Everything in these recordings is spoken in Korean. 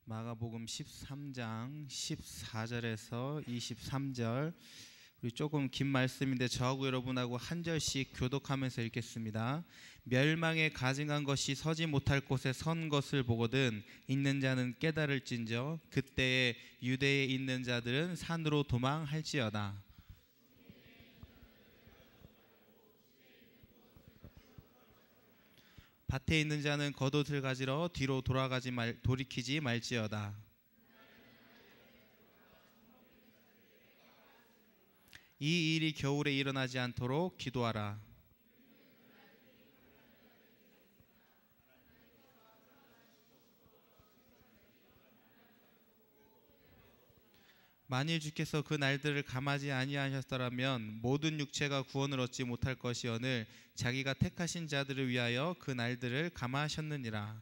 마가복음 13장 14절에서 23절, 우리 조금 긴 말씀인데 저하고 여러분하고 한 절씩 교독하면서 읽겠습니다. 멸망에 가증한 것이 서지 못할 곳에 선 것을 보거든 있는 자는 깨달을진저 그때에 유대에 있는 자들은 산으로 도망할지어다. 밭에 있는 자는 겉옷을 가지러 뒤로 돌이키지 말지어다. 이 일이 겨울에 일어나지 않도록 기도하라. 만일 주께서 그 날들을 감하지 아니하셨더라면 모든 육체가 구원을 얻지 못할 것이오늘 자기가 택하신 자들을 위하여 그 날들을 감하셨느니라.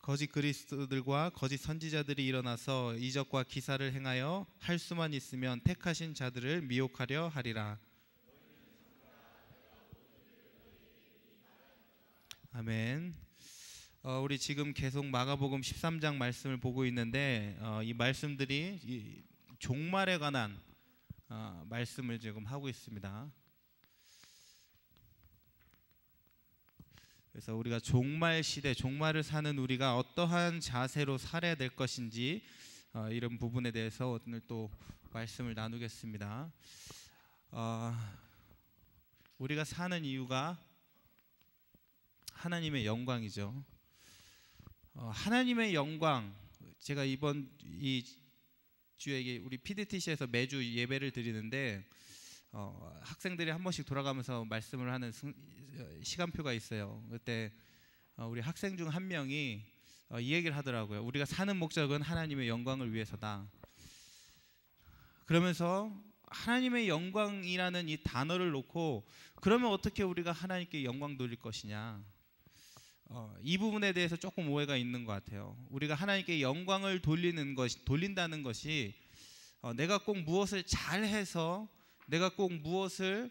거짓 그리스도들과 거짓 선지자들이 일어나서 이적과 기사를 행하여 할 수만 있으면 택하신 자들을 미혹하려 하리라. 아멘. 우리 지금 계속 마가복음 13장 말씀을 보고 있는데 이 말씀들이 종말에 관한 말씀을 지금 하고 있습니다. 그래서 우리가 종말 시대, 종말을 사는 우리가 어떠한 자세로 살아야 될 것인지 이런 부분에 대해서 오늘 또 말씀을 나누겠습니다. 우리가 사는 이유가 하나님의 영광이죠. 하나님의 영광, 제가 이번 이 주에 우리 PDTC에서 매주 예배를 드리는데 학생들이 한 번씩 돌아가면서 말씀을 하는 시간표가 있어요. 그때 우리 학생 중 한 명이 이 얘기를 하더라고요. 우리가 사는 목적은 하나님의 영광을 위해서다. 그러면서 하나님의 영광이라는 이 단어를 놓고 그러면 어떻게 우리가 하나님께 영광 돌릴 것이냐, 이 부분에 대해서 조금 오해가 있는 것 같아요. 우리가 하나님께 영광을 돌린다는 것이 내가 꼭 무엇을 잘해서, 내가 꼭 무엇을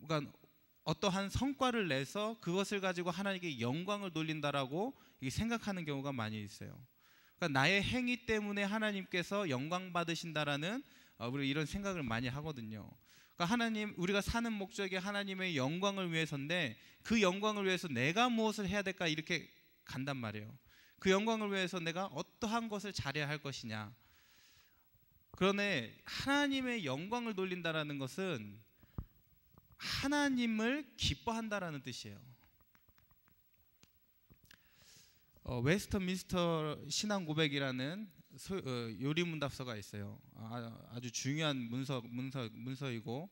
그러니까 어떠한 성과를 내서 그것을 가지고 하나님께 영광을 돌린다라고 생각하는 경우가 많이 있어요. 그러니까 나의 행위 때문에 하나님께서 영광 받으신다라는 우리 이런 생각을 많이 하거든요. 그러니까 우리가 사는 목적이 하나님의 영광을 위해서인데 그 영광을 위해서 내가 무엇을 해야 될까 이렇게 간단 말이에요. 그 영광을 위해서 내가 어떠한 것을 잘해야 할 것이냐. 그러네 하나님의 영광을 돌린다라는 것은 하나님을 기뻐한다라는 뜻이에요. 웨스터민스터 신앙고백이라는 요리문답서가 있어요. 아주 중요한 문서이고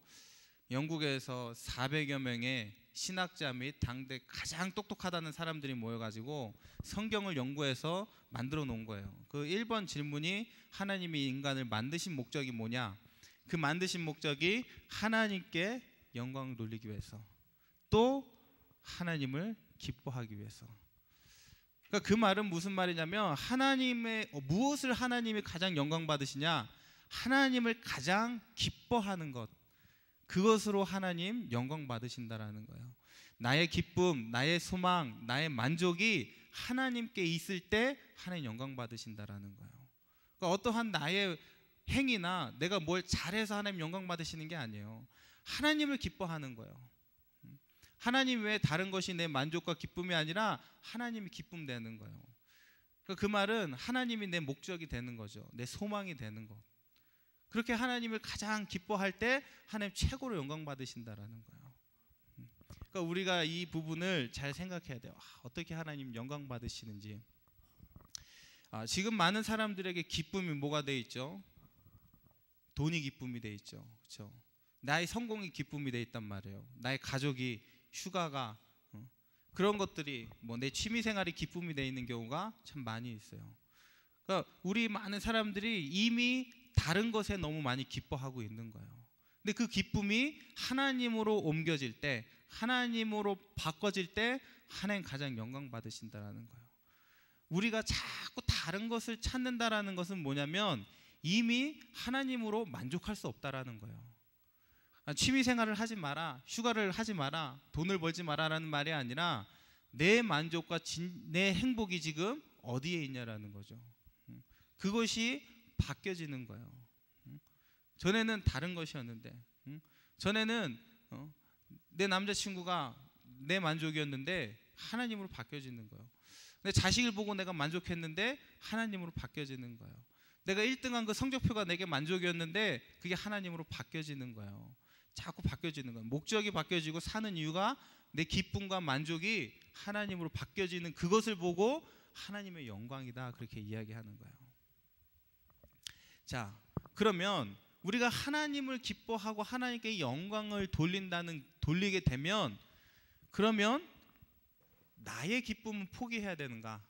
영국에서 400여 명의 신학자 및 당대 가장 똑똑하다는 사람들이 모여가지고 성경을 연구해서 만들어 놓은 거예요. 그 1번 질문이 하나님이 인간을 만드신 목적이 뭐냐? 그 만드신 목적이 하나님께 영광을 돌리기 위해서, 또 하나님을 기뻐하기 위해서. 그러니까 그 말은 무슨 말이냐면 무엇을 하나님이 가장 영광 받으시냐? 하나님을 가장 기뻐하는 것, 그것으로 하나님 영광 받으신다라는 거예요. 나의 기쁨, 나의 소망, 나의 만족이 하나님께 있을 때 하나님 영광 받으신다라는 거예요. 그러니까 어떠한 나의 행위나 내가 뭘 잘해서 하나님 영광 받으시는 게 아니에요. 하나님을 기뻐하는 거예요. 하나님 외에 다른 것이 내 만족과 기쁨이 아니라 하나님이 기쁨 되는 거예요. 그 말은 하나님이 내 목적이 되는 거죠. 내 소망이 되는 것. 그렇게 하나님을 가장 기뻐할 때 하나님 최고로 영광 받으신다라는 거예요. 그러니까 우리가 이 부분을 잘 생각해야 돼요. 어떻게 하나님 영광 받으시는지. 지금 많은 사람들에게 기쁨이 뭐가 돼 있죠? 돈이 기쁨이 돼 있죠. 그렇죠? 나의 성공이 기쁨이 돼 있단 말이에요. 나의 가족이, 휴가가, 그런 것들이 내 취미 생활이 기쁨이 돼 있는 경우가 참 많이 있어요. 그러니까 우리 많은 사람들이 이미 다른 것에 너무 많이 기뻐하고 있는 거예요. 근데 그 기쁨이 하나님으로 옮겨질 때, 하나님으로 바꿔질 때 하나님 가장 영광 받으신다라는 거예요. 우리가 자꾸 다른 것을 찾는다라는 것은 뭐냐면 이미 하나님으로 만족할 수 없다라는 거예요. 취미 생활을 하지 마라, 휴가를 하지 마라, 돈을 벌지 마라라는 말이 아니라 내 만족과 내 행복이 지금 어디에 있냐라는 거죠. 그것이 바뀌어지는 거예요. 전에는 다른 것이었는데, 전에는 내 남자친구가 내 만족이었는데 하나님으로 바뀌어지는 거예요. 내 자식을 보고 내가 만족했는데 하나님으로 바뀌어지는 거예요. 내가 1등한 그 성적표가 내게 만족이었는데 그게 하나님으로 바뀌어지는 거예요. 자꾸 바뀌어지는 거예요. 목적이 바뀌어지고 사는 이유가 내 기쁨과 만족이 하나님으로 바뀌어지는 그것을 보고 하나님의 영광이다, 그렇게 이야기하는 거예요. 자, 그러면 우리가 하나님을 기뻐하고 하나님께 영광을 돌리게 되면, 그러면 나의 기쁨은 포기해야 되는가?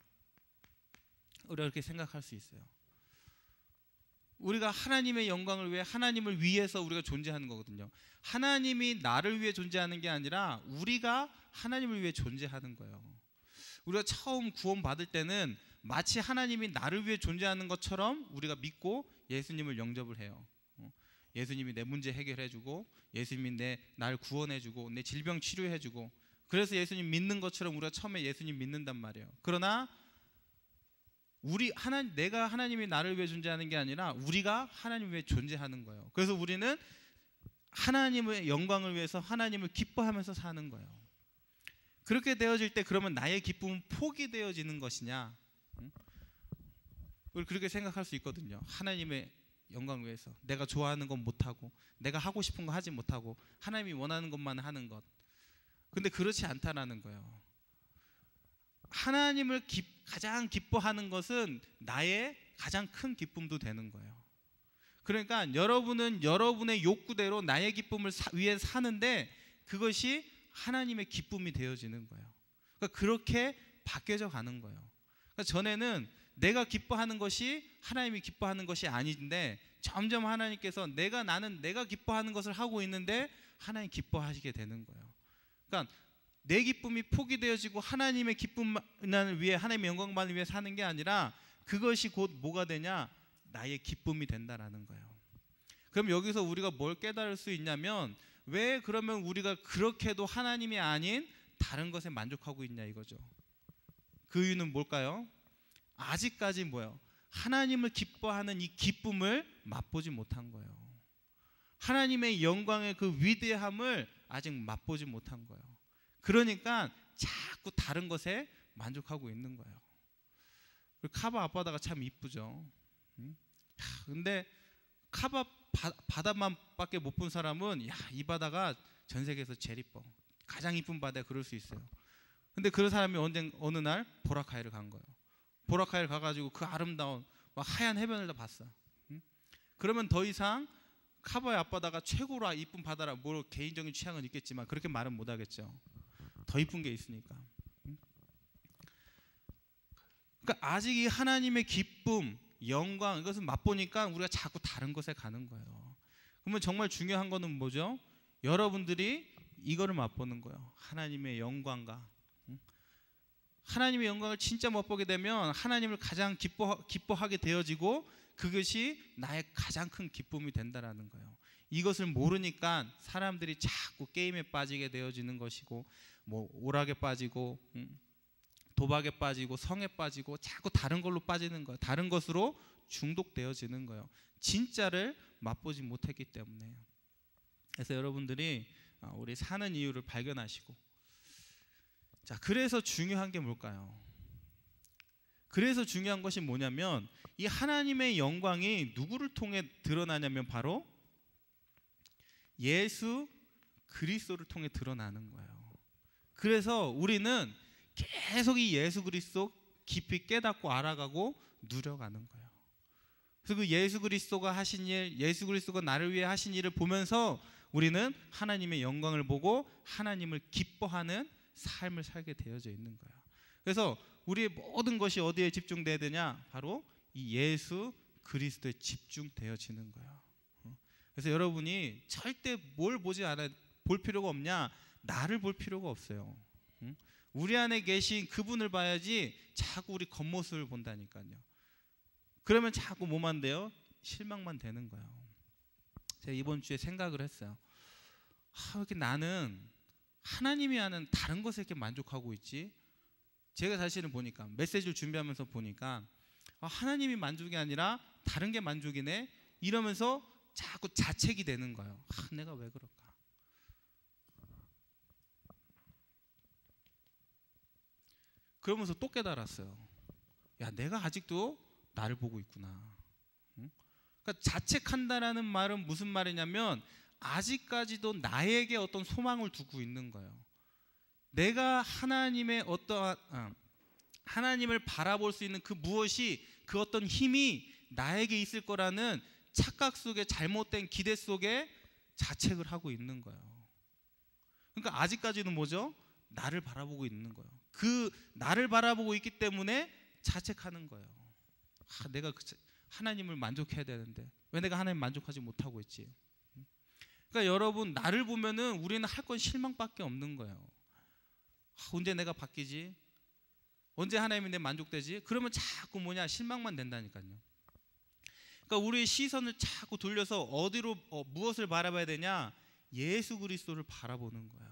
우리가 그렇게 생각할 수 있어요. 우리가 하나님의 영광을 위해, 하나님을 위해서 우리가 존재하는 거거든요. 하나님이 나를 위해 존재하는 게 아니라 우리가 하나님을 위해 존재하는 거예요. 우리가 처음 구원 받을 때는 마치 하나님이 나를 위해 존재하는 것처럼 우리가 믿고 예수님을 영접을 해요. 예수님이 내 문제 해결해주고, 예수님이 날 구원해주고, 내 질병 치료해주고, 그래서 예수님 믿는 것처럼 우리가 처음에 예수님 믿는단 말이에요. 그러나 내가 하나님이 나를 위해 존재하는 게 아니라 우리가 하나님을 위해 존재하는 거예요. 그래서 우리는 하나님의 영광을 위해서 하나님을 기뻐하면서 사는 거예요. 그렇게 되어질 때 그러면 나의 기쁨은 포기되어지는 것이냐? 우리 그렇게 생각할 수 있거든요. 하나님의 영광을 위해서 내가 좋아하는 건 못하고, 내가 하고 싶은 거 하지 못하고, 하나님이 원하는 것만 하는 것. 근데 그렇지 않다라는 거예요. 하나님을 가장 기뻐하는 것은 나의 가장 큰 기쁨도 되는 거예요. 그러니까 여러분은 여러분의 욕구대로 나의 기쁨을 위해 사는데 그것이 하나님의 기쁨이 되어지는 거예요. 그러니까 그렇게 바뀌어져 가는 거예요. 그러니까 전에는 내가 기뻐하는 것이 하나님이 기뻐하는 것이 아닌데, 점점 하나님께서 나는 내가 기뻐하는 것을 하고 있는데 하나님 기뻐하시게 되는 거예요. 그러니까 내 기쁨이 포기되어지고 하나님의 기쁨만을 위해, 하나님의 영광만을 위해 사는 게 아니라 그것이 곧 뭐가 되냐? 나의 기쁨이 된다라는 거예요. 그럼 여기서 우리가 뭘 깨달을 수 있냐면, 왜 그러면 우리가 그렇게도 하나님이 아닌 다른 것에 만족하고 있냐 이거죠. 그 이유는 뭘까요? 아직까지 뭐예요? 하나님을 기뻐하는 이 기쁨을 맛보지 못한 거예요. 하나님의 영광의 그 위대함을 아직 맛보지 못한 거예요. 그러니까 자꾸 다른 것에 만족하고 있는 거예요. 카바 앞바다가 참 이쁘죠. 근데 카바 바다만 밖에 못 본 사람은 이 바다가 전 세계에서 제일 이뻐, 가장 이쁜 바다에 그럴 수 있어요. 근데 그런 사람이 어느 날 보라카이를 간 거예요. 보라카이를 가가지고 그 아름다운 막 하얀 해변을 다 봤어. 그러면 더 이상 카바의 앞바다가 최고로 이쁜 바다라, 뭐 개인적인 취향은 있겠지만 그렇게 말은 못 하겠죠. 더 이쁜 게 있으니까. 그러니까 아직 이 하나님의 기쁨, 영광, 이것을 맛보니까 우리가 자꾸 다른 것에 가는 거예요. 그러면 정말 중요한 거는 뭐죠? 여러분들이 이거를 맛보는 거예요. 하나님의 영광과, 하나님의 영광을 진짜 맛보게 되면 하나님을 가장 기뻐하게 되어지고 그것이 나의 가장 큰 기쁨이 된다라는 거예요. 이것을 모르니까 사람들이 자꾸 게임에 빠지게 되어지는 것이고, 뭐 오락에 빠지고, 도박에 빠지고, 성에 빠지고, 자꾸 다른 걸로 빠지는 거예요. 다른 것으로 중독되어지는 거예요. 진짜를 맛보지 못했기 때문에. 그래서 여러분들이 우리 사는 이유를 발견하시고, 자, 그래서 중요한 게 뭘까요? 그래서 중요한 것이 뭐냐면, 이 하나님의 영광이 누구를 통해 드러나냐면 바로 예수 그리스도를 통해 드러나는 거예요. 그래서 우리는 계속 이 예수 그리스도 깊이 깨닫고 알아가고 누려가는 거예요. 그래서 그 예수 그리스도가 하신 일, 예수 그리스도가 나를 위해 하신 일을 보면서 우리는 하나님의 영광을 보고 하나님을 기뻐하는 삶을 살게 되어져 있는 거예요. 그래서 우리의 모든 것이 어디에 집중돼야 되냐? 바로 이 예수 그리스도에 집중되어지는 거예요. 그래서 여러분이 절대 뭘 볼 필요가 없냐? 나를 볼 필요가 없어요. 우리 안에 계신 그분을 봐야지 자꾸 우리 겉모습을 본다니까요. 그러면 자꾸 뭐만 돼요? 실망만 되는 거예요. 제가 이번 주에 생각을 했어요. 왜 이렇게 나는 하나님이 하는 다른 것에 이렇게 만족하고 있지? 제가 사실은 보니까 메시지를 준비하면서 보니까 하나님이 만족이 아니라 다른 게 만족이네 이러면서 자꾸 자책이 되는 거예요. 내가 왜 그럴까? 그러면서 또 깨달았어요. 야, 내가 아직도 나를 보고 있구나. 응? 그러니까 자책한다라는 말은 무슨 말이냐면 아직까지도 나에게 어떤 소망을 두고 있는 거예요. 내가 하나님의 하나님을 바라볼 수 있는 그 무엇이, 그 어떤 힘이 나에게 있을 거라는 착각 속에, 잘못된 기대 속에 자책을 하고 있는 거예요. 그러니까 아직까지는 뭐죠? 나를 바라보고 있는 거예요. 그 나를 바라보고 있기 때문에 자책하는 거예요. 내가 하나님을 만족해야 되는데 왜 내가 하나님 만족하지 못하고 있지? 그러니까 여러분, 나를 보면은 우리는 할 건 실망밖에 없는 거예요. 언제 내가 바뀌지? 언제 하나님이 내 만족되지? 그러면 자꾸 실망만 된다니까요. 그러니까 우리의 시선을 자꾸 돌려서 어디로 무엇을 바라봐야 되냐? 예수 그리스도를 바라보는 거예요.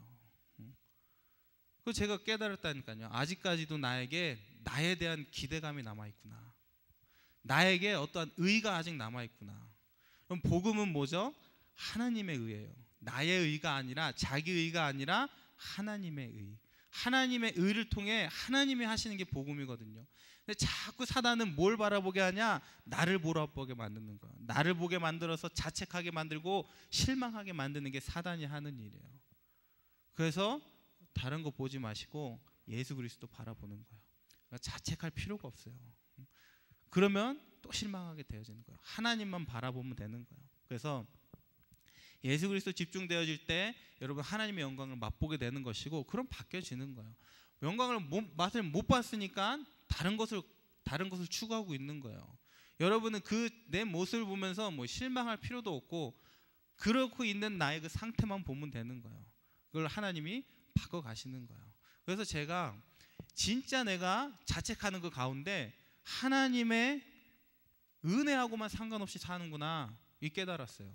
그래서 제가 깨달았다니까요. 아직까지도 나에게 나에 대한 기대감이 남아있구나. 나에게 어떠한 의가 아직 남아있구나. 그럼 복음은 뭐죠? 하나님의 의예요. 나의 의가 아니라, 자기 의가 아니라 하나님의 의. 하나님의 의를 통해 하나님이 하시는 게 복음이거든요. 근데 자꾸 사단은 뭘 바라보게 하냐? 나를 보게 만드는 거예요. 나를 보게 만들어서 자책하게 만들고 실망하게 만드는 게 사단이 하는 일이에요. 그래서 다른 거 보지 마시고 예수 그리스도 바라보는 거예요. 그러니까 자책할 필요가 없어요. 그러면 또 실망하게 되어지는 거예요. 하나님만 바라보면 되는 거예요. 그래서 예수 그리스도 집중되어질 때 여러분 하나님의 영광을 맛보게 되는 것이고, 그럼 바뀌어지는 거예요. 영광을 맛을 못 봤으니까 다른 것을 추구하고 있는 거예요. 여러분은 내 모습을 보면서 실망할 필요도 없고, 그렇고 있는 나의 그 상태만 보면 되는 거예요. 그걸 하나님이 바꿔 가시는 거예요. 그래서 제가 진짜 내가 자책하는 그 가운데 하나님의 은혜하고만 상관없이 사는구나, 이 깨달았어요.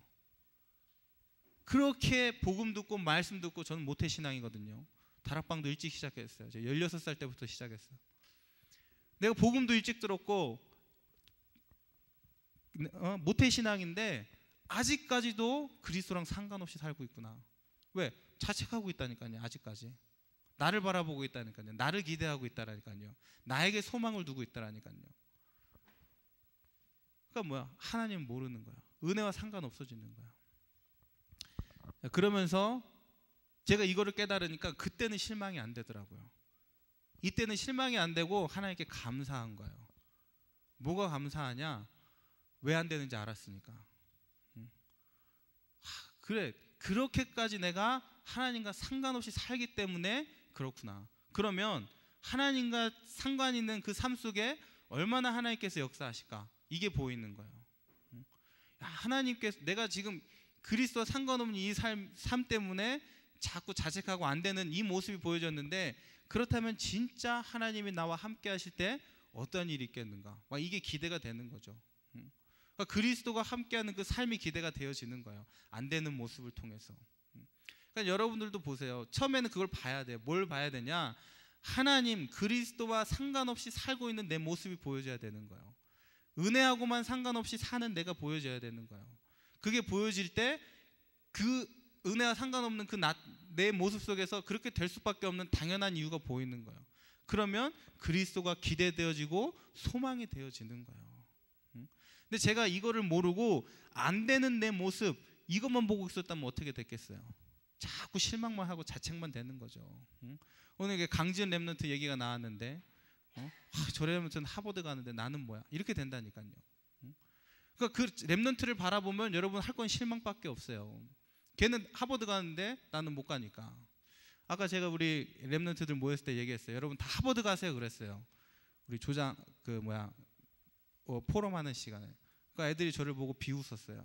그렇게 복음 듣고 말씀 듣고, 저는 모태신앙이거든요. 다락방도 일찍 시작했어요. 제가 16살 때부터 시작했어요. 내가 복음도 일찍 들었고 모태신앙인데 아직까지도 그리스도랑 상관없이 살고 있구나. 왜? 자책하고 있다니까요. 아직까지 나를 바라보고 있다니까요. 나를 기대하고 있다니까요. 나에게 소망을 두고 있다니까요. 그러니까 하나님 모르는 거야. 은혜와 상관없어지는 거야. 그러면서 제가 이거를 깨달으니까 그때는 실망이 안 되더라고요. 이때는 실망이 안 되고 하나님께 감사한 거예요. 뭐가 감사하냐? 왜 안 되는지 알았으니까. 그래, 그렇게까지 내가 하나님과 상관없이 살기 때문에 그렇구나. 그러면 하나님과 상관 있는 그 삶 속에 얼마나 하나님께서 역사하실까? 이게 보이는 거예요. 하나님께서, 내가 지금 그리스도와 상관없는 이 삶 때문에 자꾸 자책하고 안 되는 이 모습이 보여졌는데, 그렇다면 진짜 하나님이 나와 함께 하실 때 어떤 일이 있겠는가? 이게 기대가 되는 거죠. 그러니까 그리스도가 함께하는 그 삶이 기대가 되어지는 거예요. 안 되는 모습을 통해서. 그러니까 여러분들도 보세요. 처음에는 그걸 봐야 돼요. 뭘 봐야 되냐? 하나님, 그리스도와 상관없이 살고 있는 내 모습이 보여져야 되는 거예요. 은혜하고만 상관없이 사는 내가 보여져야 되는 거예요. 그게 보여질 때 그 은혜와 상관없는 내 모습 속에서 그렇게 될 수밖에 없는 당연한 이유가 보이는 거예요. 그러면 그리스도가 기대되어지고 소망이 되어지는 거예요. 근데 제가 이거를 모르고 안 되는 내 모습, 이것만 보고 있었다면 어떻게 됐겠어요? 자꾸 실망만 하고 자책만 되는 거죠. 오늘 이게 강지은 랩런트 얘기가 나왔는데, 저 랩런트는 하버드 가는데 나는 뭐야? 이렇게 된다니까요. 그러니까 그 랩런트를 바라보면 여러분 할 건 실망밖에 없어요. 걔는 하버드 가는데 나는 못 가니까. 아까 제가 우리 랩런트들 모였을 때 얘기했어요. 여러분 다 하버드 가세요 그랬어요. 우리 조장 포럼하는 시간에. 그러니까 애들이 저를 보고 비웃었어요.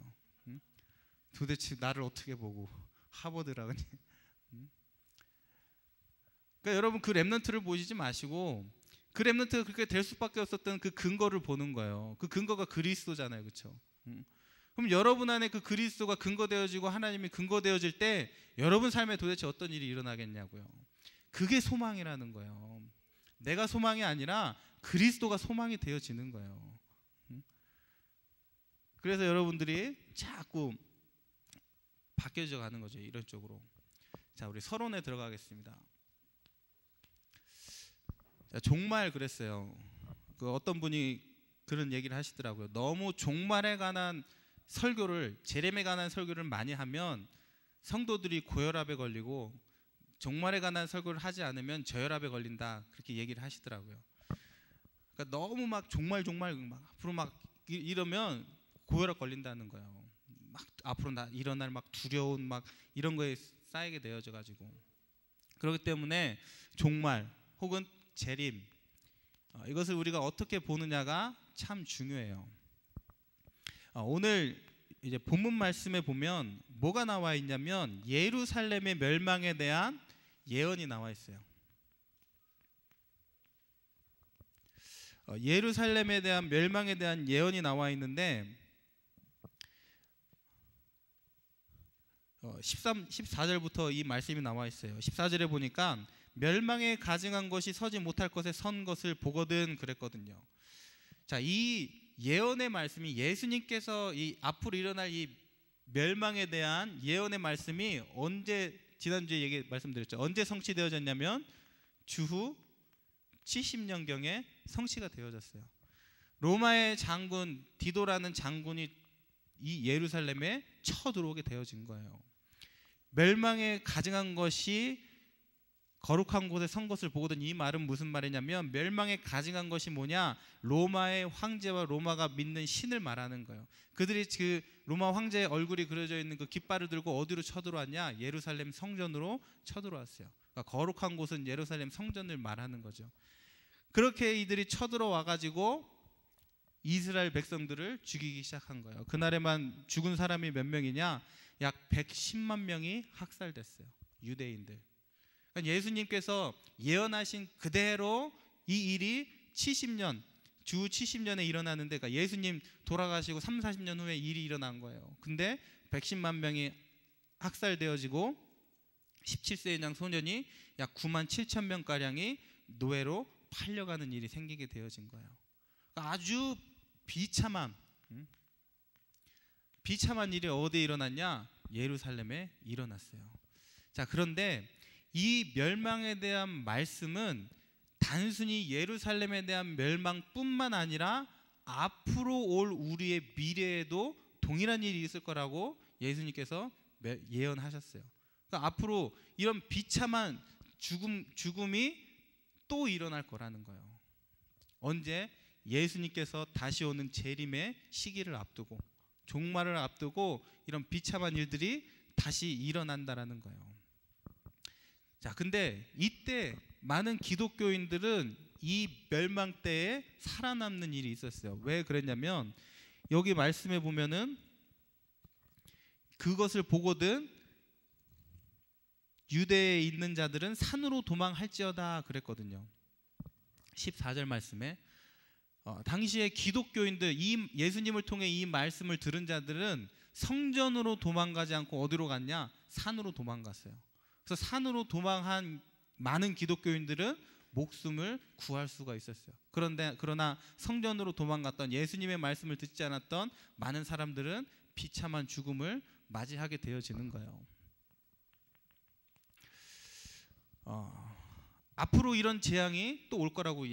도대체 나를 어떻게 보고 하버드라고. 그러니까 여러분 그 랩런트를 보시지 마시고, 그 랩런트가 그렇게 될 수밖에 없었던 그 근거를 보는 거예요. 그 근거가 그리스도잖아요, 그렇죠? 그럼 그럼 여러분 안에 그 그리스도가 근거되어지고 하나님이 근거되어질 때 여러분 삶에 도대체 어떤 일이 일어나겠냐고요. 그게 소망이라는 거예요. 내가 소망이 아니라 그리스도가 소망이 되어지는 거예요. 그래서 여러분들이 자꾸 바뀌어져 가는 거죠. 이런 쪽으로. 자, 우리 서론에 들어가겠습니다. 자, 종말 그랬어요. 그 어떤 분이 그런 얘기를 하시더라고요. 너무 종말에 관한 설교를, 재림에 관한 설교를 많이 하면 성도들이 고혈압에 걸리고 종말에 관한 설교를 하지 않으면 저혈압에 걸린다, 그렇게 얘기를 하시더라고요. 그러니까 너무 막 종말 막 앞으로 막 이러면 고혈압 걸린다는 거예요. 막 앞으로 일어날 막 두려운 막 이런 거에 쌓이게 되어져 가지고, 그렇기 때문에 종말 혹은 재림, 이것을 우리가 어떻게 보느냐가 참 중요해요. 오늘 이제 본문 말씀에 보면 뭐가 나와 있냐면 예루살렘의 멸망에 대한 예언이 나와 있어요. 예루살렘에 대한 멸망에 대한 예언이 나와 있는데 14절부터 이 말씀이 나와 있어요. 14절에 보니까 멸망에 가증한 것이 서지 못할 것에 선 것을 보거든 그랬거든요. 자, 이 예언의 말씀이 예수님께서 이 앞으로 일어날 이 멸망에 대한 예언의 말씀이 언제, 지난주에 말씀드렸죠. 언제 성취되어졌냐면 주후 70년경에 성취가 되어졌어요. 로마의 장군 디도라는 장군이 이 예루살렘에 쳐들어오게 되어진 거예요. 멸망에 가증한 것이 거룩한 곳에 선 것을 보거든. 이 말은 무슨 말이냐면 멸망에 가증한 것이 뭐냐, 로마의 황제와 로마가 믿는 신을 말하는 거예요. 그들이 그 로마 황제의 얼굴이 그려져 있는 그 깃발을 들고 어디로 쳐들어왔냐, 예루살렘 성전으로 쳐들어왔어요. 그러니까 거룩한 곳은 예루살렘 성전을 말하는 거죠. 그렇게 이들이 쳐들어와 가지고 이스라엘 백성들을 죽이기 시작한 거예요. 그날에만 죽은 사람이 몇 명이냐, 약 110만 명이 학살됐어요. 유대인들. 그러니까 예수님께서 예언하신 그대로 이 일이 70년, 주 70년에 일어나는데, 그러니까 예수님 돌아가시고 3, 40년 후에 일이 일어난 거예요. 근데 110만 명이 학살되어지고 17세 이상 소년이 약 9만 7천 명가량이 노예로 팔려가는 일이 생기게 되어진 거예요. 그러니까 아주 비참한 일이 어디에 일어났냐? 예루살렘에 일어났어요. 자, 그런데 이 멸망에 대한 말씀은 단순히 예루살렘에 대한 멸망뿐만 아니라 앞으로 올 우리의 미래에도 동일한 일이 있을 거라고 예수님께서 예언하셨어요. 그러니까 앞으로 이런 비참한 죽음이 또 일어날 거라는 거예요. 언제? 예수님께서 다시 오는 재림의 시기를 앞두고, 종말을 앞두고 이런 비참한 일들이 다시 일어난다라는 거예요. 자, 근데 이때 많은 기독교인들은 이 멸망 때에 살아남는 일이 있었어요. 왜 그랬냐면 여기 말씀에 보면은 그것을 보거든 유대에 있는 자들은 산으로 도망할지어다 그랬거든요. 14절 말씀에 당시에 기독교인들, 이 예수님을 통해 이 말씀을 들은 자들은 성전으로 도망가지 않고 어디로 갔냐? 산으로 도망갔어요. 그래서 산으로 도망한 많은 기독교인들은 목숨을 구할 수가 있었어요. 그러나 성전으로 도망갔던, 예수님의 말씀을 듣지 않았던 많은 사람들은 비참한 죽음을 맞이하게 되어지는 거예요. 앞으로 이런 재앙이 또 올 거라고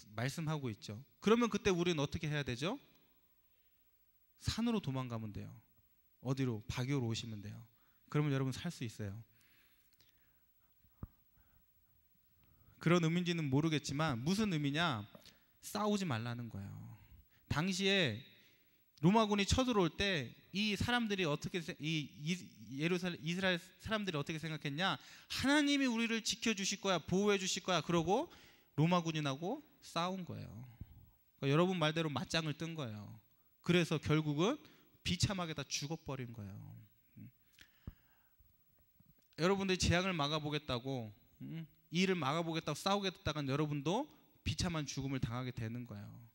말씀하고 있죠. 그러면 그때 우리는 어떻게 해야 되죠? 산으로 도망가면 돼요. 어디로? 바교로 오시면 돼요. 그러면 여러분 살 수 있어요. 그런 의미인지는 모르겠지만 무슨 의미냐? 싸우지 말라는 거예요. 당시에 로마군이 쳐들어올 때 이 사람들이 어떻게, 이스라엘 사람들이 어떻게 생각했냐? 하나님이 우리를 지켜주실 거야, 보호해 주실 거야, 그러고 로마군인하고 싸운 거예요. 그러니까 여러분 말대로 맞짱을 뜬 거예요. 그래서 결국은 비참하게 다 죽어버린 거예요. 여러분들이 재앙을 막아보겠다고, 이 일을 막아보겠다고 싸우겠다간 여러분도 비참한 죽음을 당하게 되는 거예요.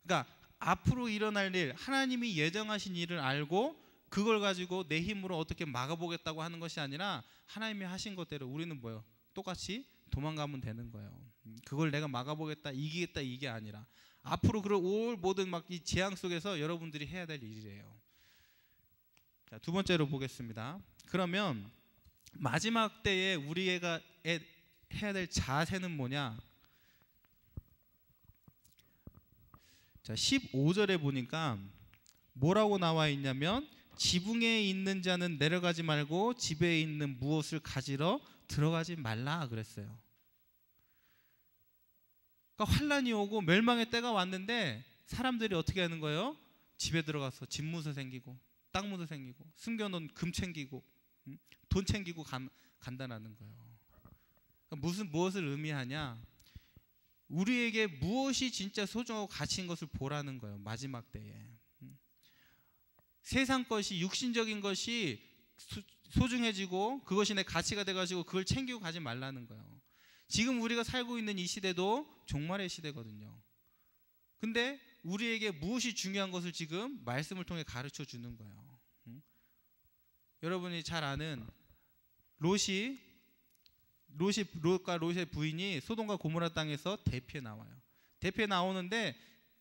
그러니까 앞으로 일어날 일, 하나님이 예정하신 일을 알고 그걸 가지고 내 힘으로 어떻게 막아보겠다고 하는 것이 아니라 하나님이 하신 것대로 우리는 뭐예요? 똑같이 도망가면 되는 거예요. 그걸 내가 막아보겠다, 이기겠다 이게 아니라 앞으로 올 모든 막 이 재앙 속에서 여러분들이 해야 될 일이래요. 자, 두 번째로 보겠습니다. 그러면 마지막 때에 우리가 해야 될 자세는 뭐냐? 자, 15절에 보니까 뭐라고 나와 있냐면 지붕에 있는 자는 내려가지 말고 집에 있는 무엇을 가지러 들어가지 말라 그랬어요. 그러니까 환란이 오고 멸망의 때가 왔는데 사람들이 어떻게 하는 거예요? 집에 들어가서 집 문서 생기고 땅 문서 생기고 숨겨놓은 금 챙기고 돈 챙기고 간다는 거예요. 그러니까 무엇을 의미하냐? 우리에게 무엇이 진짜 소중하고 가치인 것을 보라는 거예요. 마지막 때에 세상 것이, 육신적인 것이 소중해지고 그것이 내 가치가 돼가지고 그걸 챙기고 가지 말라는 거예요. 지금 우리가 살고 있는 이 시대도 종말의 시대거든요. 근데 우리에게 무엇이 중요한 것을 지금 말씀을 통해 가르쳐 주는 거예요. 여러분이 잘 아는 롯과 롯의 부인이 소돔과 고모라 땅에서 대피해 나와요. 대피해 나오는데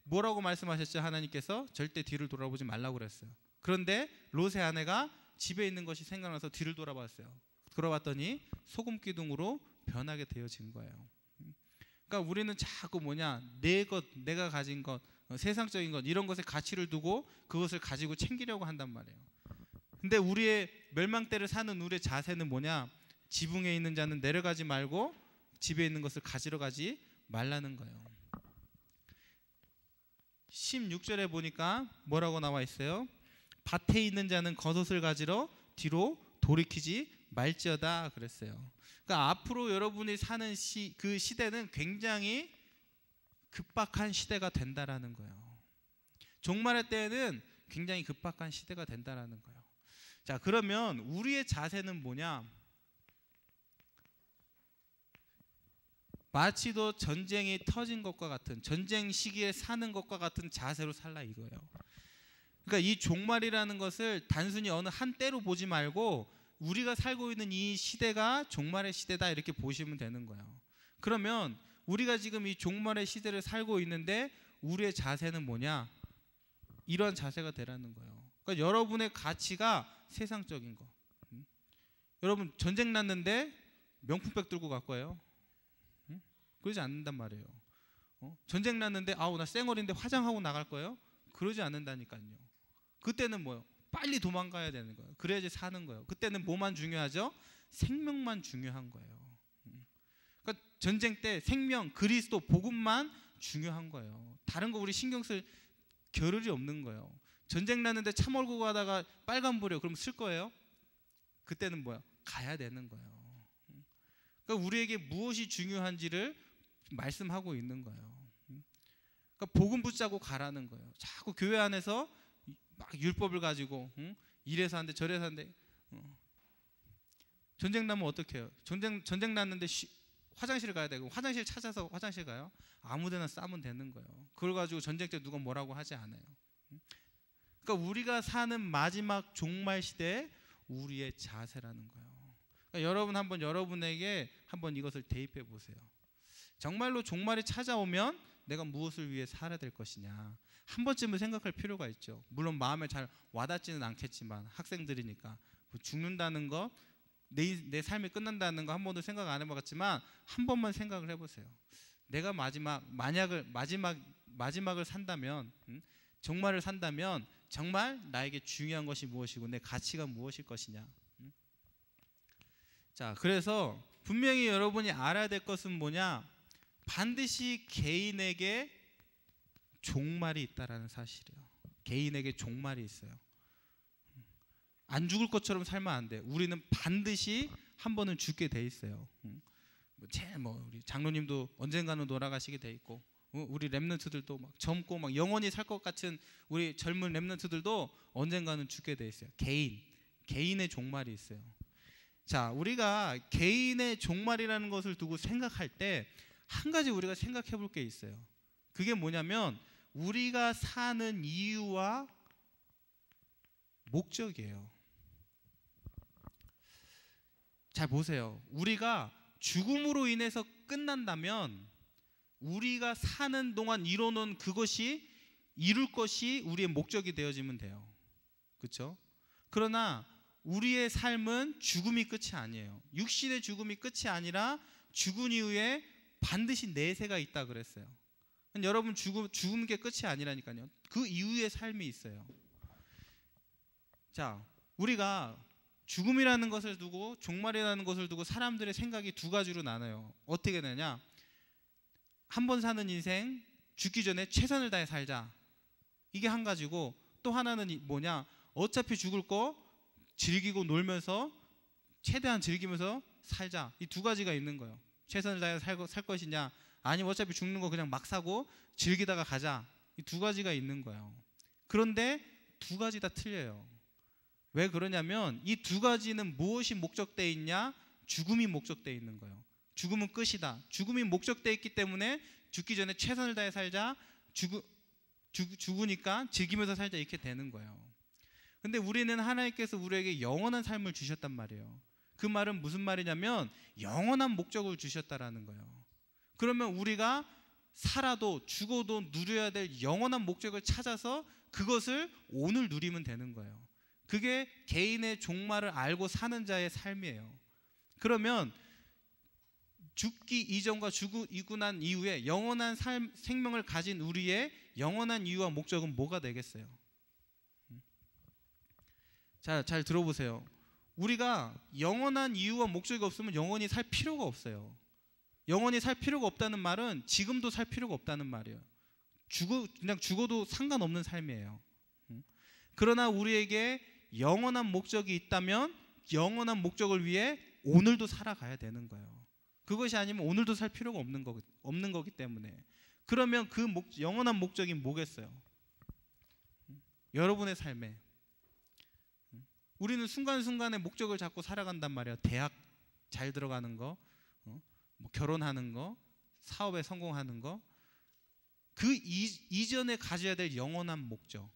뭐라고 말씀하셨죠? 하나님께서 절대 뒤를 돌아보지 말라고 그랬어요. 그런데 롯의 아내가 집에 있는 것이 생각나서 뒤를 돌아봤어요. 돌아봤더니 소금 기둥으로 변하게 되어진 거예요. 그러니까 우리는 자꾸 내가 가진 것, 세상적인 것 이런 것에 가치를 두고 그것을 가지고 챙기려고 한단 말이에요. 근데 우리의 멸망 때를 사는 우리의 자세는 뭐냐? 지붕에 있는 자는 내려가지 말고 집에 있는 것을 가지러 가지 말라는 거예요. 16절에 보니까 뭐라고 나와 있어요? 밭에 있는 자는 겉옷을 가지러 뒤로 돌이키지 말지어다 그랬어요. 그러니까 앞으로 여러분이 사는 그 시대는 굉장히 급박한 시대가 된다라는 거예요. 종말의 때에는 굉장히 급박한 시대가 된다라는 거예요. 자, 그러면 우리의 자세는 뭐냐? 마치도 전쟁이 터진 것과 같은, 전쟁 시기에 사는 것과 같은 자세로 살라 이거예요. 그러니까 이 종말이라는 것을 단순히 어느 한 때로 보지 말고 우리가 살고 있는 이 시대가 종말의 시대다 이렇게 보시면 되는 거예요. 그러면 우리가 지금 이 종말의 시대를 살고 있는데 우리의 자세는 뭐냐? 이런 자세가 되라는 거예요. 그러니까 여러분의 가치가 세상적인 거. 여러분 전쟁 났는데 명품백 들고 갈 거예요? 그러지 않는단 말이에요. 전쟁 났는데 나 쌩얼인데 화장하고 나갈 거예요? 그러지 않는다니까요. 그때는 뭐요? 빨리 도망가야 되는 거예요. 그래야지 사는 거예요. 그때는 뭐만 중요하죠? 생명만 중요한 거예요. 그러니까 전쟁 때 생명, 그리스도, 복음만 중요한 거예요. 다른 거 우리 신경 쓸 겨를이 없는 거예요. 전쟁 났는데 차 몰고 가다가 빨간불이요. 그럼 쓸 거예요? 그때는 뭐야? 가야 되는 거예요. 그러니까 우리에게 무엇이 중요한지를 말씀하고 있는 거예요. 그러니까 복음 붙잡고 가라는 거예요. 자꾸 교회 안에서 막 율법을 가지고 이래서 한대 저래서 한대. 전쟁 나면 어떻게 해요? 전쟁 났는데 화장실 가야 되고 화장실 찾아서 화장실 가요? 아무데나 싸면 되는 거예요. 그걸 가지고 전쟁 때 누가 뭐라고 하지 않아요. 그러니까 우리가 사는 마지막 종말 시대에 우리의 자세라는 거예요. 그러니까 여러분 한번 여러분에게 한번 이것을 대입해 보세요. 정말로 종말이 찾아오면 내가 무엇을 위해 살아야 될 것이냐 한 번쯤은 생각할 필요가 있죠. 물론 마음에 잘 와닿지는 않겠지만 학생들이니까 죽는다는 거, 내 삶이 끝난다는 거 한 번도 생각 안 해봤지만 한 번만 생각을 해보세요. 내가 마지막을 산다면, 종말을 산다면 정말 나에게 중요한 것이 무엇이고 내 가치가 무엇일 것이냐. 자, 그래서 분명히 여러분이 알아야 될 것은 뭐냐? 반드시 개인에게 종말이 있다라는 사실이에요. 개인에게 종말이 있어요. 안 죽을 것처럼 살면 안 돼. 우리는 반드시 한 번은 죽게 돼 있어요. 우리 장로님도 언젠가는 돌아가시게 돼 있고, 우리 렘넌트들도 막 젊고 막 영원히 살 것 같은 우리 젊은 렘넌트들도 언젠가는 죽게 돼 있어요. 개인의 종말이 있어요. 자, 우리가 개인의 종말이라는 것을 두고 생각할 때 한 가지 우리가 생각해 볼 게 있어요. 그게 뭐냐면 우리가 사는 이유와 목적이에요. 잘 보세요. 우리가 죽음으로 인해서 끝난다면 우리가 사는 동안 이뤄놓은 그것이 이룰 것이 우리의 목적이 되어지면 돼요. 그렇죠? 그러나 우리의 삶은 죽음이 끝이 아니에요. 육신의 죽음이 끝이 아니라 죽은 이후에 반드시 내세가 있다 그랬어요. 여러분 죽은 게 끝이 아니라니까요. 그 이후의 삶이 있어요. 자, 우리가 죽음이라는 것을 두고 종말이라는 것을 두고 사람들의 생각이 두 가지로 나눠요. 어떻게 되냐? 한 번 사는 인생 죽기 전에 최선을 다해 살자. 이게 한 가지고, 또 하나는 뭐냐? 어차피 죽을 거 즐기고 놀면서 최대한 즐기면서 살자. 이 두 가지가 있는 거예요. 최선을 다해 살 것이냐, 아니면 어차피 죽는 거 그냥 막 사고 즐기다가 가자. 이 두 가지가 있는 거예요. 그런데 두 가지 다 틀려요. 왜 그러냐면 이 두 가지는 무엇이 목적되어 있냐? 죽음이 목적되어 있는 거예요. 죽음은 끝이다. 죽음이 목적되어 있기 때문에 죽기 전에 최선을 다해 살자. 죽으니까 즐기면서 살자. 이렇게 되는 거예요. 근데 우리는 하나님께서 우리에게 영원한 삶을 주셨단 말이에요. 그 말은 무슨 말이냐면 영원한 목적을 주셨다라는 거예요. 그러면 우리가 살아도 죽어도 누려야 될 영원한 목적을 찾아서 그것을 오늘 누리면 되는 거예요. 그게 개인의 종말을 알고 사는 자의 삶이에요. 그러면 죽기 이전과 죽고 난 이후에 영원한 생명을 가진 우리의 영원한 이유와 목적은 뭐가 되겠어요? 자, 잘 들어보세요. 우리가 영원한 이유와 목적이 없으면 영원히 살 필요가 없어요. 영원히 살 필요가 없다는 말은 지금도 살 필요가 없다는 말이에요. 그냥 죽어도 상관없는 삶이에요. 그러나 우리에게 영원한 목적이 있다면 영원한 목적을 위해 오늘도 살아가야 되는 거예요. 그것이 아니면 오늘도 살 필요가 없는 거기 때문에. 그러면 그 영원한 목적이 뭐겠어요? 여러분의 삶에 우리는 순간순간에 목적을 잡고 살아간단 말이에요. 대학 잘 들어가는 거, 뭐 결혼하는 거, 사업에 성공하는 거, 그 이전에 가져야 될 영원한 목적,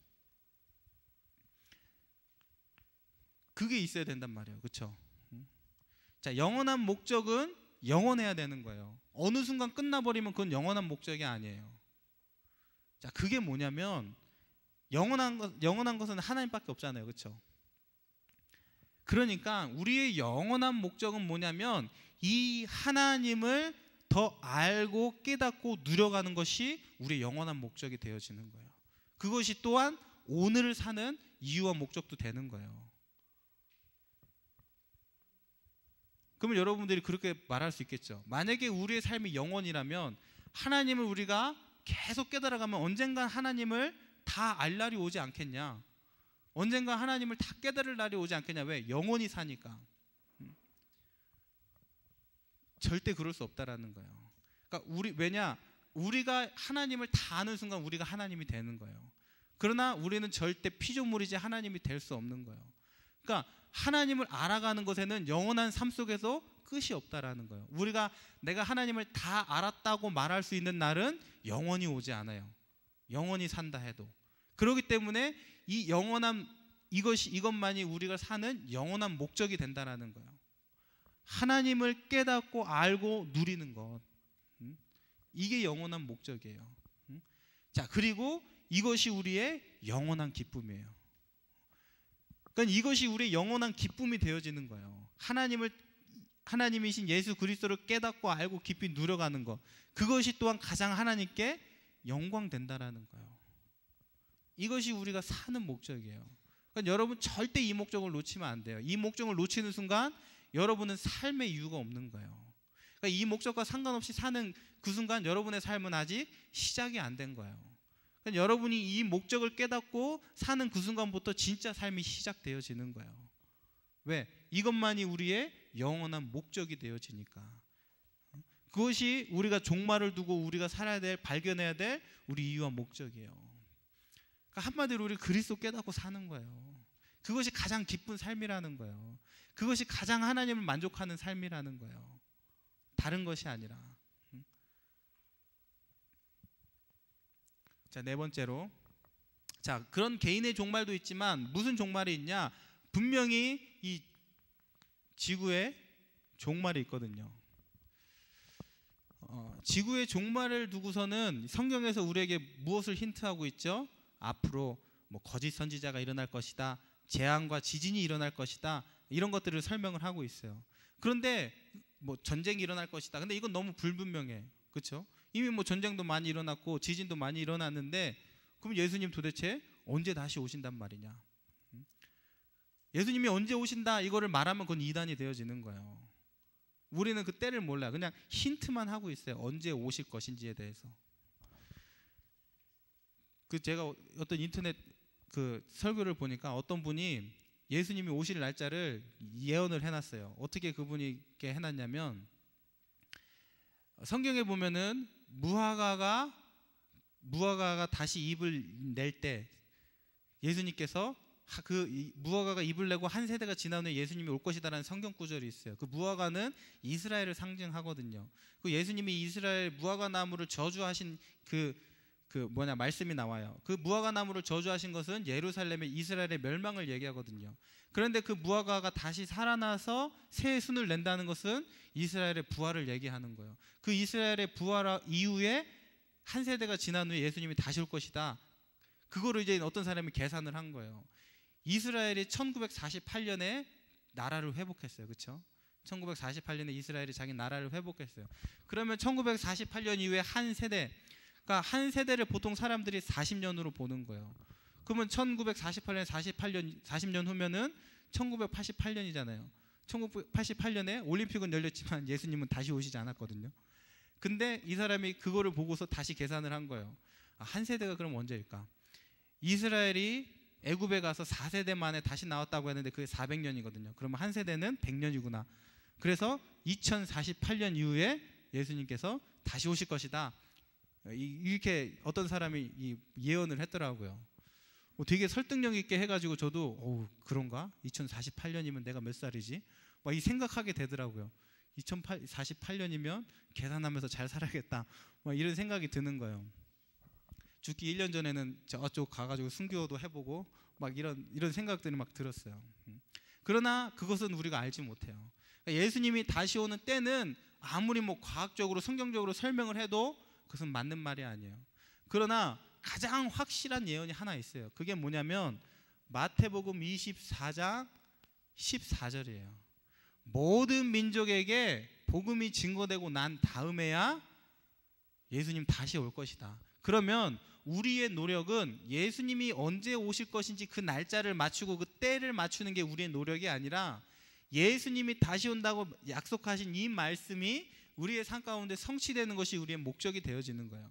그게 있어야 된단 말이에요. 그렇죠? 자, 영원한 목적은 영원해야 되는 거예요. 어느 순간 끝나버리면 그건 영원한 목적이 아니에요. 자, 그게 뭐냐면 영원한 것은 하나님밖에 없잖아요. 그렇죠? 그러니까 우리의 영원한 목적은 뭐냐면 이 하나님을 더 알고 깨닫고 누려가는 것이 우리의 영원한 목적이 되어지는 거예요. 그것이 또한 오늘을 사는 이유와 목적도 되는 거예요. 그러면 여러분들이 그렇게 말할 수 있겠죠. 만약에 우리의 삶이 영원이라면 하나님을 우리가 계속 깨달아가면 언젠간 하나님을 다 알 날이 오지 않겠냐? 언젠가 하나님을 다 깨달을 날이 오지 않겠냐? 왜? 영원히 사니까. 절대 그럴 수 없다라는 거예요. 그러니까 우리가 하나님을 다 아는 순간 우리가 하나님이 되는 거예요. 그러나 우리는 절대 피조물이지 하나님이 될 수 없는 거예요. 그러니까 하나님을 알아가는 것에는 영원한 삶 속에서 끝이 없다라는 거예요. 내가 하나님을 다 알았다고 말할 수 있는 날은 영원히 오지 않아요. 영원히 산다 해도. 그렇기 때문에 이 영원한 이것만이 우리가 사는 영원한 목적이 된다라는 거예요. 하나님을 깨닫고 알고 누리는 것, 이게 영원한 목적이에요. 자, 그리고 이것이 우리의 영원한 기쁨이에요. 그러니까 이것이 우리의 영원한 기쁨이 되어지는 거예요. 하나님이신 예수 그리스도를 깨닫고 알고 깊이 누려가는 것, 그것이 또한 가장 하나님께 영광된다라는 거예요. 이것이 우리가 사는 목적이에요. 그러니까 여러분 절대 이 목적을 놓치면 안 돼요. 이 목적을 놓치는 순간 여러분은 삶의 이유가 없는 거예요. 그러니까 이 목적과 상관없이 사는 그 순간 여러분의 삶은 아직 시작이 안 된 거예요. 그러니까 여러분이 이 목적을 깨닫고 사는 그 순간부터 진짜 삶이 시작되어지는 거예요. 왜? 이것만이 우리의 영원한 목적이 되어지니까. 그것이 우리가 종말을 두고 우리가 살아야 될, 발견해야 될 우리 이유와 목적이에요. 그러니까 한마디로 우리 그리스도 깨닫고 사는 거예요. 그것이 가장 기쁜 삶이라는 거예요. 그것이 가장 하나님을 만족하는 삶이라는 거예요. 다른 것이 아니라. 자, 네 번째로, 자, 그런 개인의 종말도 있지만 무슨 종말이 있냐? 분명히 이 지구에 종말이 있거든요. 지구의 종말을 두고서는 성경에서 우리에게 무엇을 힌트하고 있죠? 앞으로 뭐 거짓 선지자가 일어날 것이다, 재앙과 지진이 일어날 것이다, 이런 것들을 설명을 하고 있어요. 그런데 뭐 전쟁이 일어날 것이다. 근데 이건 너무 불분명해. 그렇죠? 이미 뭐 전쟁도 많이 일어났고 지진도 많이 일어났는데, 그럼 예수님 도대체 언제 다시 오신단 말이냐? 예수님이 언제 오신다 이거를 말하면 그건 이단이 되어지는 거예요. 우리는 그 때를 몰라요. 그냥 힌트만 하고 있어요. 언제 오실 것인지에 대해서. 그 제가 어떤 인터넷 그 설교를 보니까 어떤 분이 예수님이 오실 날짜를 예언을 해놨어요. 어떻게 그분이 이렇게 해놨냐면, 성경에 보면은 무화과가 다시 잎을 낼 때 예수님께서 그 무화과가 잎을 내고 한 세대가 지난 후에 예수님이 올 것이다라는 성경 구절이 있어요. 그 무화과는 이스라엘을 상징하거든요. 그 예수님이 이스라엘 무화과 나무를 저주하신 말씀이 나와요. 그 무화과 나무를 저주하신 것은 예루살렘의 이스라엘의 멸망을 얘기하거든요. 그런데 그 무화과가 다시 살아나서 새 순을 낸다는 것은 이스라엘의 부활을 얘기하는 거예요. 그 이스라엘의 부활 이후에 한 세대가 지난 후에 예수님이 다시 올 것이다. 그거를 이제 어떤 사람이 계산을 한 거예요. 이스라엘이 1948년에 나라를 회복했어요. 그렇죠? 1948년에 이스라엘이 자기 나라를 회복했어요. 그러면 1948년 이후에 한 세대, 그러니까 한 세대를 보통 사람들이 40년으로 보는 거예요. 그러면 1948년 40년 후면은 1988년이잖아요. 1988년에 올림픽은 열렸지만 예수님은 다시 오시지 않았거든요. 근데 이 사람이 그거를 보고서 다시 계산을 한 거예요. 한 세대가 그럼 언제일까? 이스라엘이 애굽에 가서 4세대 만에 다시 나왔다고 했는데 그게 400년이거든요. 그러면 한 세대는 100년이구나. 그래서 2048년 이후에 예수님께서 다시 오실 것이다. 이렇게 어떤 사람이 예언을 했더라고요. 되게 설득력 있게 해가지고 저도 그런가? 2048년이면 내가 몇 살이지? 막 이 생각하게 되더라고요. 2048년이면 계산하면서 잘 살아야겠다. 막 이런 생각이 드는 거예요. 죽기 1년 전에는 저쪽 가가지고 순교도 해보고 막 이런 생각들이 막 들었어요. 그러나 그것은 우리가 알지 못해요. 그러니까 예수님이 다시 오는 때는 아무리 뭐 과학적으로 성경적으로 설명을 해도 그것은 맞는 말이 아니에요. 그러나 가장 확실한 예언이 하나 있어요. 그게 뭐냐면 마태복음 24장 14절이에요. 모든 민족에게 복음이 증거되고 난 다음에야 예수님 다시 올 것이다. 그러면 우리의 노력은 예수님이 언제 오실 것인지 그 날짜를 맞추고 그 때를 맞추는 게 우리의 노력이 아니라 예수님이 다시 온다고 약속하신 이 말씀이 우리의 삶 가운데 성취되는 것이 우리의 목적이 되어지는 거예요.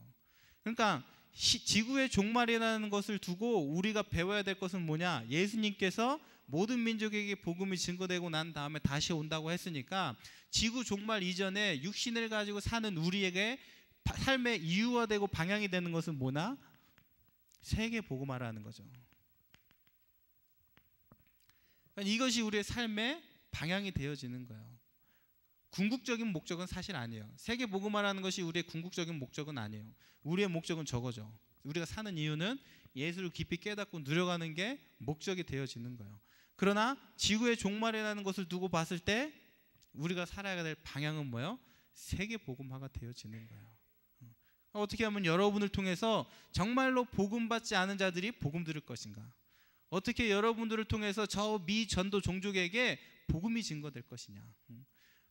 그러니까 지구의 종말이라는 것을 두고 우리가 배워야 될 것은 뭐냐? 예수님께서 모든 민족에게 복음이 증거되고 난 다음에 다시 온다고 했으니까 지구 종말 이전에 육신을 가지고 사는 우리에게 삶의 이유가 되고 방향이 되는 것은 뭐나? 세계 복음화라는 거죠. 그러니까 이것이 우리의 삶의 방향이 되어지는 거예요. 궁극적인 목적은 사실 아니에요. 세계 복음화라는 것이 우리의 궁극적인 목적은 아니에요. 우리의 목적은 저거죠. 우리가 사는 이유는 예수를 깊이 깨닫고 누려가는 게 목적이 되어지는 거예요. 그러나 지구의 종말이라는 것을 두고 봤을 때 우리가 살아야 될 방향은 뭐예요? 세계 복음화가 되어지는 거예요. 어떻게 하면 여러분을 통해서 정말로 복음 받지 않은 자들이 복음 들을 것인가? 어떻게 여러분들을 통해서 저 미 전도 종족에게 복음이 증거될 것이냐?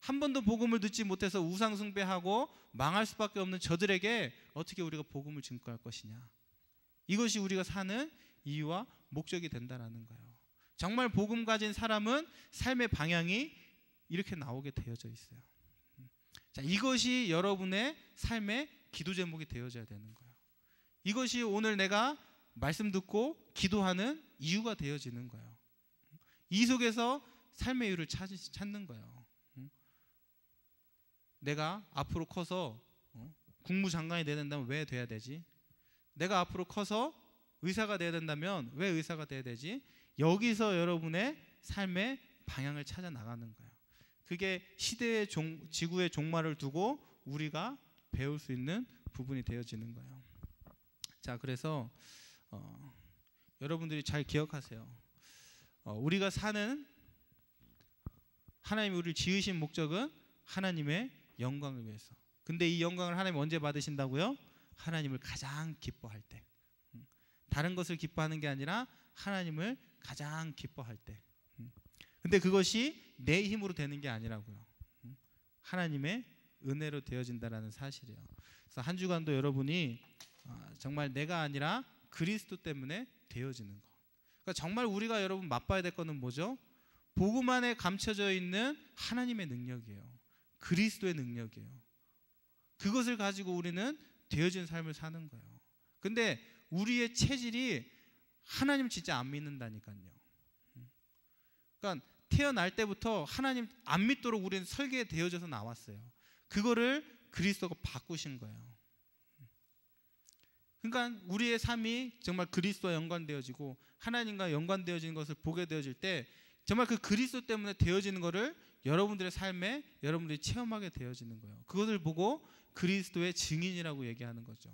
한 번도 복음을 듣지 못해서 우상 숭배하고 망할 수밖에 없는 저들에게 어떻게 우리가 복음을 증거할 것이냐? 이것이 우리가 사는 이유와 목적이 된다라는 거예요. 정말 복음 가진 사람은 삶의 방향이 이렇게 나오게 되어져 있어요. 자, 이것이 여러분의 삶의 기도 제목이 되어져야 되는 거예요. 이것이 오늘 내가 말씀 듣고 기도하는 이유가 되어지는 거예요. 이 속에서 삶의 이유를 찾는 거예요. 내가 앞으로 커서 국무장관이 돼야 된다면 왜 돼야 되지? 내가 앞으로 커서 의사가 돼야 된다면 왜 의사가 돼야 되지? 여기서 여러분의 삶의 방향을 찾아 나가는 거예요. 그게 시대의 지구의 종말을 두고 우리가 배울 수 있는 부분이 되어지는 거예요. 자, 그래서 여러분들이 잘 기억하세요. 우리가 사는, 하나님이 우리를 지으신 목적은 하나님의 영광을 위해서. 근데 이 영광을 하나님 언제 받으신다고요? 하나님을 가장 기뻐할 때. 다른 것을 기뻐하는 게 아니라 하나님을 가장 기뻐할 때. 근데 그것이 내 힘으로 되는 게 아니라고요. 하나님의 은혜로 되어진다라는 사실이에요. 그래서 한 주간도 여러분이 정말 내가 아니라 그리스도 때문에 되어지는 것. 그러니까 정말 우리가 여러분 맛봐야 될 거는 뭐죠? 복음 안에 감춰져 있는 하나님의 능력이에요. 그리스도의 능력이에요. 그것을 가지고 우리는 되어진 삶을 사는 거예요. 근데 우리의 체질이 하나님 진짜 안 믿는다니까요. 그러니까 태어날 때부터 하나님 안 믿도록 우리는 설계되어져서 나왔어요. 그거를 그리스도가 바꾸신 거예요. 그러니까 우리의 삶이 정말 그리스도와 연관되어지고 하나님과 연관되어지는 것을 보게 되어질 때 정말 그 그리스도 때문에 되어지는 것을 여러분들의 삶에 여러분들이 체험하게 되어지는 거예요. 그것을 보고 그리스도의 증인이라고 얘기하는 거죠.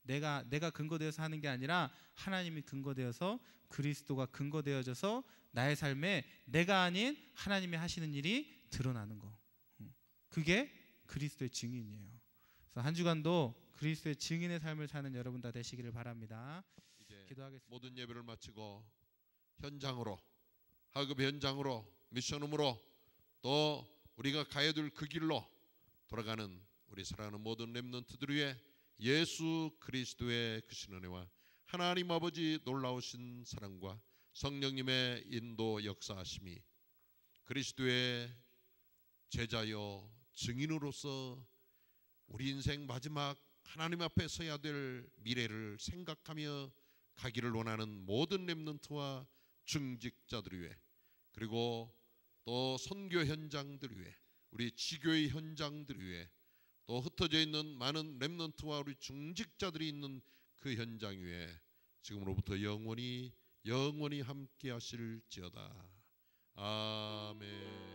내가 근거되어서 하는 게 아니라 하나님이 근거되어서, 그리스도가 근거되어져서 나의 삶에 내가 아닌 하나님이 하시는 일이 드러나는 거. 그게 그리스도의 증인이에요. 그래서 한 주간도 그리스도의 증인의 삶을 사는 여러분 다 되시기를 바랍니다. 이제 기도하겠습니다. 모든 예배를 마치고 현장으로, 학업 현장으로, 미션홈으로, 또 우리가 가야 될 그 길로 돌아가는 우리 사랑하는 모든 렘넌트들 위해 예수 그리스도의 크신 은혜와 하나님 아버지 놀라우신 사랑과 성령님의 인도 역사하심이 그리스도의 제자여 증인으로서 우리 인생 마지막 하나님 앞에 서야 될 미래를 생각하며 가기를 원하는 모든 렘넌트와 중직자들 위해, 그리고 또 선교 현장들 위해, 우리 지교의 현장들 위해, 또 흩어져 있는 많은 렘넌트와 우리 중직자들이 있는 그 현장 위에 지금으로부터 영원히 함께 하실지어다. 아멘.